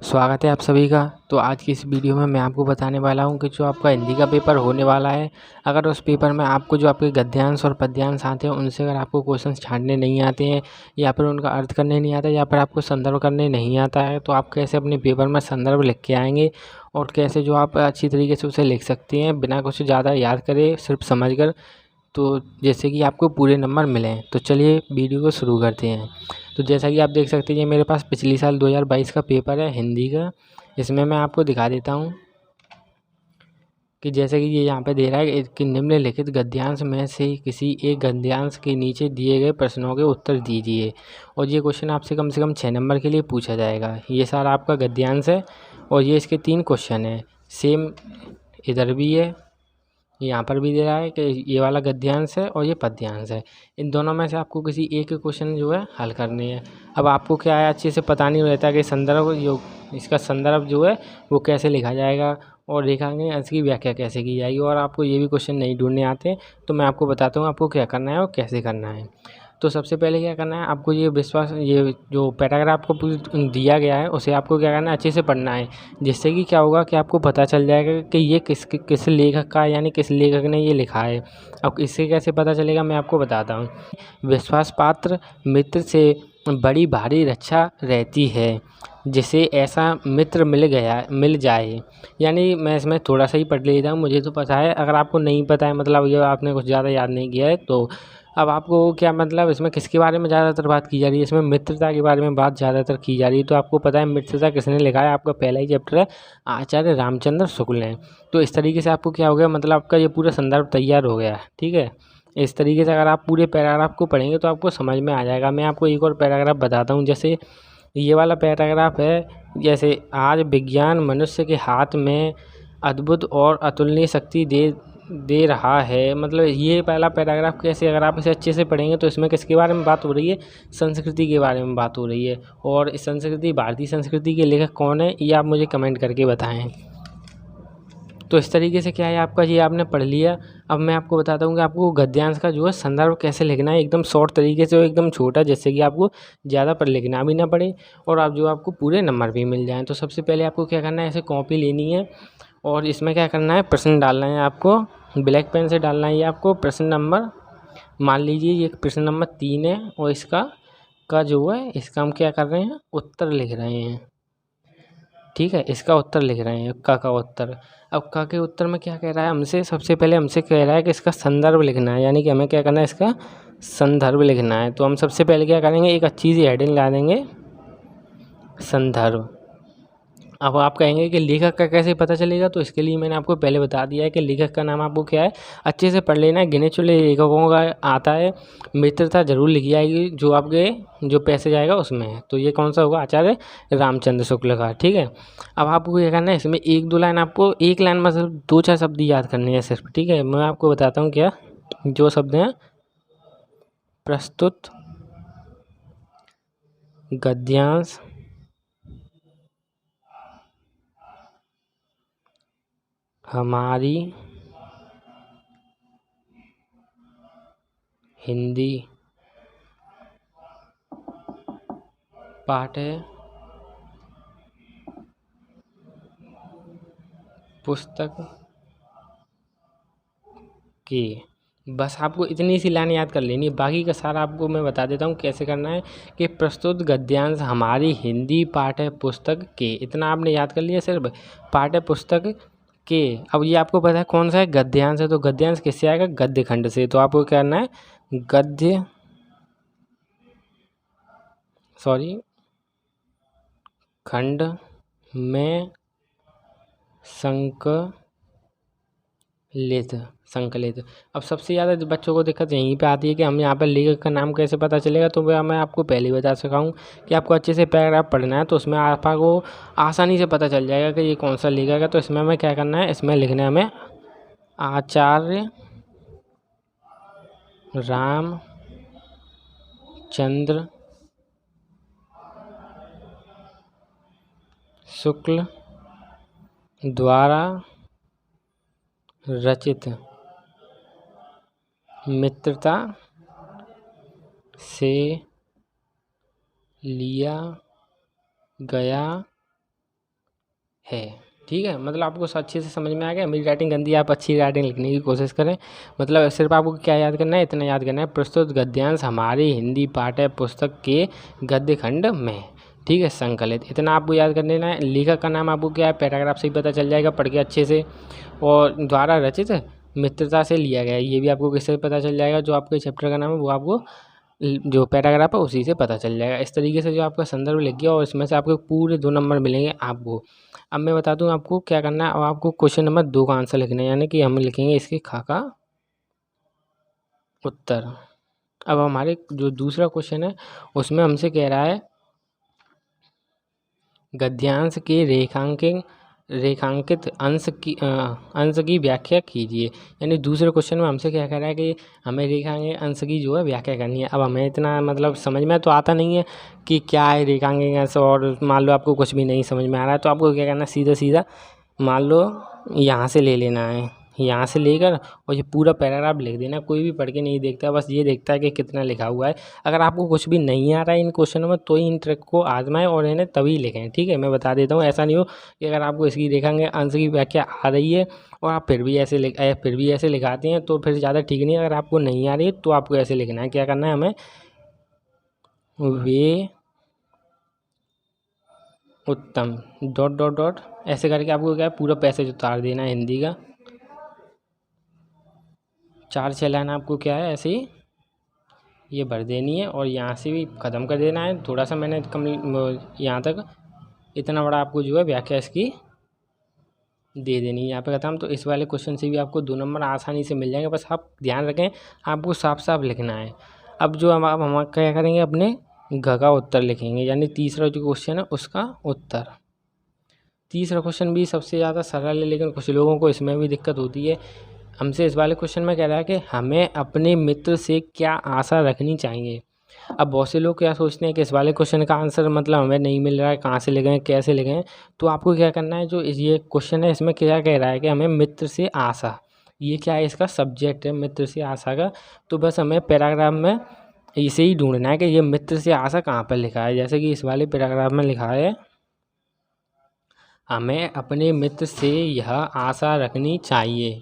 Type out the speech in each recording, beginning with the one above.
स्वागत है आप सभी का। तो आज की इस वीडियो में मैं आपको बताने वाला हूं कि जो आपका हिंदी का पेपर होने वाला है, अगर उस पेपर में आपको जो आपके गद्यांश और पद्यांश आते हैं उनसे अगर आपको क्वेश्चंस छाँटने नहीं आते हैं या फिर उनका अर्थ करने नहीं आता या फिर आपको संदर्भ करने नहीं आता है, तो आप कैसे अपने पेपर में संदर्भ लिख के आएंगे और कैसे जो आप अच्छी तरीके से उसे लिख सकते हैं बिना कुछ ज़्यादा याद करे, सिर्फ समझ कर, तो जैसे कि आपको पूरे नंबर मिलें। तो चलिए वीडियो को शुरू करते हैं। तो जैसा कि आप देख सकते हैं, ये मेरे पास पिछली साल 2022 का पेपर है हिंदी का। इसमें मैं आपको दिखा देता हूँ कि जैसे कि ये यहाँ पे दे रहा है कि निम्नलिखित गद्यांश में से किसी एक गद्यांश के नीचे दिए गए प्रश्नों के उत्तर दीजिए। और ये क्वेश्चन आपसे कम से कम 6 नंबर के लिए पूछा जाएगा। ये सारा आपका गद्यांश है और ये इसके 3 क्वेश्चन हैं। सेम इधर भी है, यहाँ पर भी दे रहा है कि ये वाला गद्यांश है और ये पद्यांश है। इन दोनों में से आपको किसी एक क्वेश्चन जो है हल करने हैं। अब आपको क्या है, अच्छे से पता नहीं रहता कि संदर्भ जो इसका संदर्भ जो है वो कैसे लिखा जाएगा और रेखांकन अंश की व्याख्या कैसे की जाएगी, और आपको ये भी क्वेश्चन नहीं ढूंढने आते, तो मैं आपको बताता हूँ आपको क्या करना है और कैसे करना है। तो सबसे पहले क्या करना है, आपको ये जो पैराग्राफ को दिया गया है उसे आपको क्या करना है, अच्छे से पढ़ना है। जिससे कि क्या होगा कि आपको पता चल जाएगा कि ये किस लेखक का, यानी किस लेखक ने ये लिखा है। अब इससे कैसे पता चलेगा, मैं आपको बताता हूँ। विश्वास पात्र मित्र से बड़ी भारी रक्षा रहती है, जिसे ऐसा मित्र मिल जाए। यानी मैं इसमें थोड़ा सा ही पढ़ लेता हूँ, मुझे तो पता है। अगर आपको नहीं पता है, मतलब ये आपने कुछ ज़्यादा याद नहीं किया है, तो अब आपको क्या मतलब इसमें किसके बारे में ज़्यादातर बात की जा रही है, इसमें मित्रता के बारे में बात ज़्यादातर की जा रही है। तो आपको पता है मित्रता किसने लिखा है, आपका पहला ही चैप्टर है, आचार्य रामचंद्र शुक्ल ने। तो इस तरीके से आपको क्या हो गया, मतलब आपका ये पूरा संदर्भ तैयार हो गया है। ठीक है, इस तरीके से अगर आप पूरे पैराग्राफ को पढ़ेंगे तो आपको समझ में आ जाएगा। मैं आपको एक और पैराग्राफ बताता हूँ। जैसे ये वाला पैराग्राफ है, जैसे आज विज्ञान मनुष्य के हाथ में अद्भुत और अतुलनीय शक्ति दे रहा है। मतलब ये पहला पैराग्राफ कैसे, अगर आप इसे अच्छे से पढ़ेंगे तो इसमें किसके बारे में बात हो रही है, संस्कृति के बारे में बात हो रही है। और इस संस्कृति, भारतीय संस्कृति के लेखक कौन है, ये आप मुझे कमेंट करके बताएं। तो इस तरीके से क्या है, आपका ये आपने पढ़ लिया। अब मैं आपको बताता हूँ कि आपको गद्यांश का जो है संदर्भ कैसे लिखना है, एकदम शॉर्ट तरीके से और एकदम छोटा, जिससे कि आपको ज़्यादा पर लिखना भी ना पड़े और आप जो आपको पूरे नंबर भी मिल जाएँ। तो सबसे पहले आपको क्या करना है, ऐसे कॉपी लेनी है और इसमें क्या करना है, प्रश्न डालना है। आपको ब्लैक पेन से डालना है। ये आपको प्रश्न नंबर, मान लीजिए ये प्रश्न नंबर 3 है और इसका जो है, इसका हम क्या कर रहे हैं, उत्तर लिख रहे हैं। ठीक है, इसका उत्तर लिख रहे हैं, का उत्तर। अब का के उत्तर में क्या कह रहा है हमसे, सबसे पहले हमसे कह रहा है कि इसका संदर्भ लिखना है, यानी कि हमें क्या करना है, इसका संदर्भ लिखना है। तो हम सबसे पहले क्या करेंगे, एक अच्छी सी हेडिंग ला देंगे, संदर्भ। अब आप कहेंगे कि लेखक का कैसे पता चलेगा, तो इसके लिए मैंने आपको पहले बता दिया है कि लेखक का नाम आपको क्या है, अच्छे से पढ़ लेना है। गिने चुने लेखकों का आता है, मित्रता जरूर लिखी जाएगी जो आपके जो पैसे जाएगा उसमें है। तो ये कौन सा होगा, आचार्य रामचंद्र शुक्ल का। ठीक है, अब आपको क्या करना है, इसमें 1-2 लाइन, आपको एक लाइन में सिर्फ 2-4 शब्द याद करने हैं सिर्फ। ठीक है, मैं आपको बताता हूँ क्या जो शब्द हैं। प्रस्तुत गद्यांश हमारी हिंदी पाठ्य पुस्तक की। बस आपको इतनी सी लाइन याद कर लेनी है, बाकी का सारा आपको मैं बता देता हूँ कैसे करना है। कि प्रस्तुत गद्यांश हमारी हिंदी पाठ्य पुस्तक के, इतना आपने याद कर लिया सिर्फ, पाठ्य पुस्तक के। अब ये आपको पता है कौन सा है, गद्यांश है। तो गद्यांश किससे आएगा, गद्य खंड से। तो आपको क्या करना है, गद्य खंड में संकलित। अब सबसे ज़्यादा बच्चों को दिक्कत यहीं पे आती है कि हम यहाँ पर लेखक का नाम कैसे पता चलेगा। तो वह मैं आपको पहले ही बता सका हूँ कि आपको अच्छे से पैराग्राफ पढ़ना है, तो उसमें आपको आसानी से पता चल जाएगा कि ये कौन सा लेखक है। तो इसमें हमें क्या करना है, इसमें लिखना है हमें आचार्य रामचंद्र शुक्ल द्वारा रचित मित्रता से लिया गया है। ठीक है, मतलब आपको अच्छे से समझ में आ गया। मेरी राइटिंग गंदी है, आप अच्छी राइटिंग लिखने की कोशिश करें। मतलब सिर्फ आपको क्या याद करना है, इतना याद करना है, प्रस्तुत गद्यांश हमारी हिंदी पाठ्य पुस्तक के गद्य खंड में, ठीक है, संकलित, इतना आपको याद कर लेना है। लेखक का नाम आपको क्या है, पैराग्राफ से ही पता चल जाएगा पढ़ के अच्छे से। और द्वारा रचित मित्रता से लिया गया है, ये भी आपको किससे पता चल जाएगा, जो आपके चैप्टर का नाम है वो आपको जो पैराग्राफ है उसी से पता चल जाएगा। इस तरीके से जो आपका संदर्भ लिख गया और इसमें से आपको पूरे 2 नंबर मिलेंगे आपको। अब मैं बता दूं आपको क्या करना है। अब आपको क्वेश्चन नंबर 2 का आंसर लिखना है, यानी कि हम लिखेंगे इसके खा का उत्तर। अब हमारे जो दूसरा क्वेश्चन है उसमें हमसे कह रहा है गद्यांश के रेखांकित अंश की व्याख्या कीजिए। यानी दूसरे क्वेश्चन में हमसे क्या कह रहा है कि हमें रेखांकित अंश की जो है व्याख्या करनी है। अब हमें इतना मतलब समझ में तो आता नहीं है कि क्या है रेखांकित अंश, और मान लो आपको कुछ भी नहीं समझ में आ रहा है तो आपको क्या करना है, सीधा सीधा मान लो यहाँ से ले लेना है, यहाँ से लेकर और ये पूरा पैराग्राफ लिख देना। कोई भी पढ़ के नहीं देखता, बस ये देखता है कि कितना लिखा हुआ है। अगर आपको कुछ भी नहीं आ रहा है इन क्वेश्चनों में तो ही इन ट्रिक को आजमाएं और इन्हें तभी लिखें। ठीक है, मैं बता देता हूँ, ऐसा नहीं हो कि अगर आपको इसकी रेखांकित अंश की व्याख्या आ रही है और आप फिर भी ऐसे लिखाते हैं तो फिर ज़्यादा ठीक नहीं है। अगर आपको नहीं आ रही है तो आपको ऐसे लिखना है, क्या करना है हमें, वे उत्तम डॉट डॉट डॉट ऐसे करके आपको क्या है पूरा पैसेज उतार देना है हिंदी का। 4-6 लाइन आपको क्या है ऐसे ही ये भर देनी है और यहाँ से भी ख़त्म कर देना है। थोड़ा सा मैंने कम यहाँ तक इतना बड़ा आपको जो है व्याख्या इसकी दे देनी है, यहाँ पे ख़त्म। तो इस वाले क्वेश्चन से भी आपको 2 नंबर आसानी से मिल जाएंगे। बस आप ध्यान रखें, आपको साफ साफ लिखना है। अब जो हम क्या करेंगे, अपने घ का उत्तर लिखेंगे, यानी तीसरा जो क्वेश्चन है उसका उत्तर। तीसरा क्वेश्चन भी सबसे ज़्यादा सरल है, लेकिन कुछ लोगों को इसमें भी दिक्कत होती है। हमसे इस वाले क्वेश्चन में कह रहा है कि हमें अपने मित्र से क्या आशा रखनी चाहिए। अब बहुत से लोग क्या सोचते हैं कि इस वाले क्वेश्चन का आंसर मतलब हमें नहीं मिल रहा है, कहाँ से लिखें, कैसे लिखें। तो आपको क्या करना है, जो ये क्वेश्चन है इसमें क्या कह रहा है कि हमें मित्र से आशा, ये क्या है, इसका सब्जेक्ट है मित्र से आशा का। तो बस हमें पैराग्राफ में इसे ही ढूंढना है कि ये मित्र से आशा कहाँ पर लिखा है। जैसे कि इस वाले पैराग्राफ में लिखा है, हमें अपने मित्र से यह आशा रखनी चाहिए,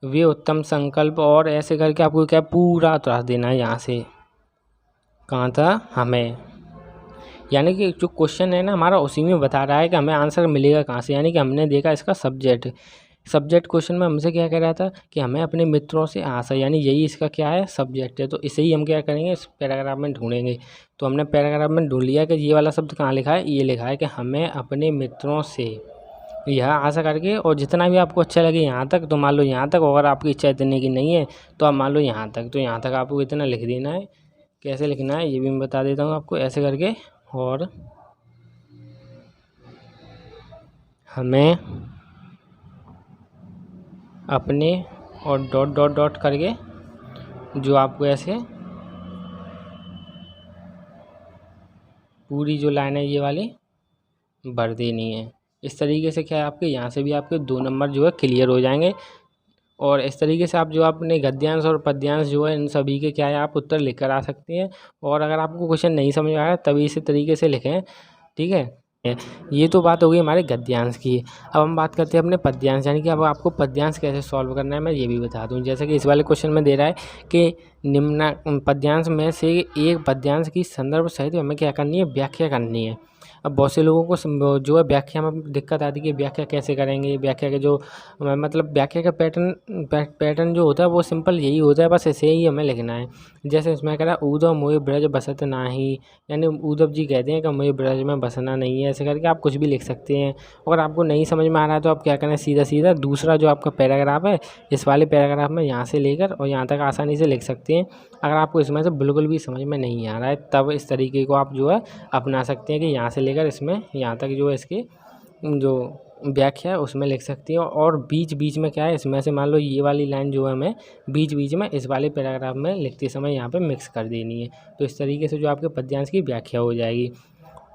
वे उत्तम संकल्प, और ऐसे करके आपको क्या पूरा उतार देना है यहाँ से। कहाँ था, हमें, यानी कि जो क्वेश्चन है ना हमारा उसी में बता रहा है कि हमें आंसर मिलेगा कहाँ से। यानी कि हमने देखा इसका सब्जेक्ट क्वेश्चन में हमसे क्या कह रहा था कि हमें अपने मित्रों से आशा, यानी यही इसका क्या है, सब्जेक्ट है। तो इसे ही हम क्या करेंगे, इस पैराग्राफ में ढूंढेंगे। तो हमने पैराग्राफ में ढूंढ लिया कि ये वाला शब्द कहाँ लिखा है, ये लिखा है कि हमें अपने मित्रों से यह आशा करके, और जितना भी आपको अच्छा लगे यहाँ तक, तो मान लो यहाँ तक, अगर आपकी इच्छा इतने की नहीं है तो आप मान लो यहाँ तक, तो यहाँ तक आपको इतना लिख देना है। कैसे लिखना है ये भी मैं बता देता हूँ आपको, ऐसे करके, और हमें अपने और डॉट डॉट डॉट करके जो आपको ऐसे पूरी जो लाइन है ये वाली भर देनी है। इस तरीके से क्या है, आपके यहाँ से भी आपके 2 नंबर जो है क्लियर हो जाएंगे। और इस तरीके से आप जो अपने गद्यांश और पद्यांश जो है इन सभी के क्या है आप उत्तर लेकर आ सकते हैं। और अगर आपको क्वेश्चन नहीं समझ में आ रहा तभी इसी तरीके से लिखें। ठीक है, ये तो बात हो गई हमारे गद्यांश की। अब हम बात करते हैं अपने पद्यांश, यानी कि अब आपको पद्यांश कैसे सॉल्व करना है मैं ये भी बता दूं। जैसे कि इस वाले क्वेश्चन में दे रहा है कि निम्न पद्यांश में से एक पद्यांश की संदर्भ सहित हमें क्या करनी है, व्याख्या करनी है। अब बहुत से लोगों को जो है व्याख्या में दिक्कत आती है कि व्याख्या कैसे करेंगे। व्याख्या के जो मतलब व्याख्या का पैटर्न जो होता है वो सिंपल यही होता है, बस ऐसे ही हमें लिखना है। जैसे इसमें कह रहा है उद्धव मोहि ब्रज बसत नाही, यानी उद्धव जी कहते हैं कि मुझे ब्रज में बसना नहीं है। ऐसे करके आप कुछ भी लिख सकते हैं। अगर आपको नहीं समझ में आ रहा है तो आप क्या करें, सीधा सीधा दूसरा जो आपका पैराग्राफ है इस वाले पैराग्राफ में यहाँ से लेकर और यहाँ तक आसानी से लिख सकते हैं। अगर आपको इसमें से बिल्कुल भी समझ में नहीं आ रहा है तब इस तरीके को आप जो है अपना सकते हैं कि यहाँ से लेकर इसमें यहाँ तक जो है इसकी जो व्याख्या है उसमें लिख सकती हैं। और बीच बीच में क्या है, इसमें से मान लो ये वाली लाइन जो है हमें बीच बीच में इस वाले पैराग्राफ में लिखते समय यहाँ पे मिक्स कर देनी है। तो इस तरीके से जो आपके पद्यांश की व्याख्या हो जाएगी।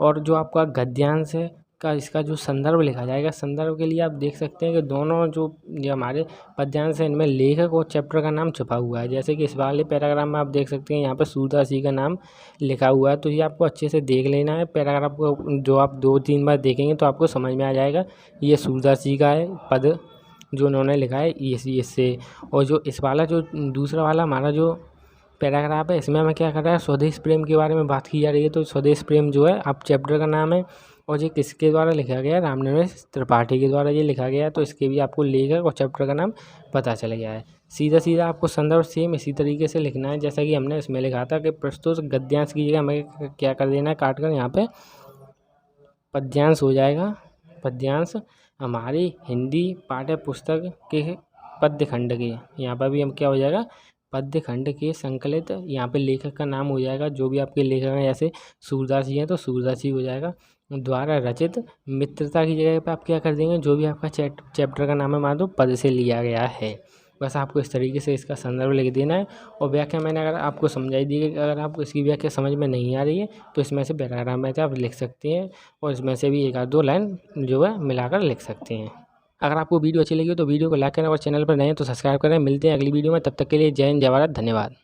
और जो आपका गद्यांश है का इसका जो संदर्भ लिखा जाएगा, संदर्भ के लिए आप देख सकते हैं कि दोनों जो ये हमारे पद्यांश हैं इनमें लेखक और चैप्टर का नाम छुपा हुआ है। जैसे कि इस वाले पैराग्राफ में आप देख सकते हैं यहाँ पर सूरदास जी का नाम लिखा हुआ है। तो ये आपको अच्छे से देख लेना है पैराग्राफ को, जो आप 2-3 बार देखेंगे तो आपको समझ में आ जाएगा ये सूरदास जी का है पद जो उन्होंने लिखा है इससे। और जो इस वाला जो दूसरा वाला हमारा जो पैराग्राफ है इसमें हमें क्या कर रहा है, स्वदेश प्रेम के बारे में बात की जा रही है। तो स्वदेश प्रेम जो है आप चैप्टर का नाम है और ये किसके द्वारा लिखा गया है, रामनिवास त्रिपाठी के द्वारा ये लिखा गया है। तो इसके भी आपको लेखक और चैप्टर का नाम पता चल गया है। सीधा सीधा आपको संदर्भ सेम इसी तरीके से लिखना है जैसा कि हमने इसमें लिखा था कि प्रस्तुत गद्यांश की जगह हमें क्या कर देना है, काट कर यहाँ पे पद्यांश हो जाएगा। पद्यांश हमारी हिंदी पाठ्य पुस्तक के पद्य खंड के, यहाँ पर भी हम क्या हो जाएगा, पद्य खंड के संकलित, यहाँ पे लेखक का नाम हो जाएगा जो भी आपके लेखक हैं। जैसे सूरदास जी हैं तो सूरदास जी हो जाएगा। द्वारा रचित मित्रता की जगह पे आप क्या कर देंगे, जो भी आपका चैप्टर का नाम है मान लो पद से लिया गया है। बस आपको इस तरीके से इसका संदर्भ लिख देना है। और व्याख्या मैंने अगर आपको समझाई दी है, अगर आपको इसकी व्याख्या समझ में नहीं आ रही है तो इसमें से पैराग्राफ में से आप लिख सकते हैं और इसमें से भी 1-2 लाइन जो है मिलाकर लिख सकते हैं। अगर आपको वीडियो अच्छी लगी हो तो वीडियो को लाइक करें और चैनल पर नए हैं तो सब्सक्राइब करें। मिलते हैं अगली वीडियो में, तब तक के लिए जय हिंद, जय भारत, धन्यवाद।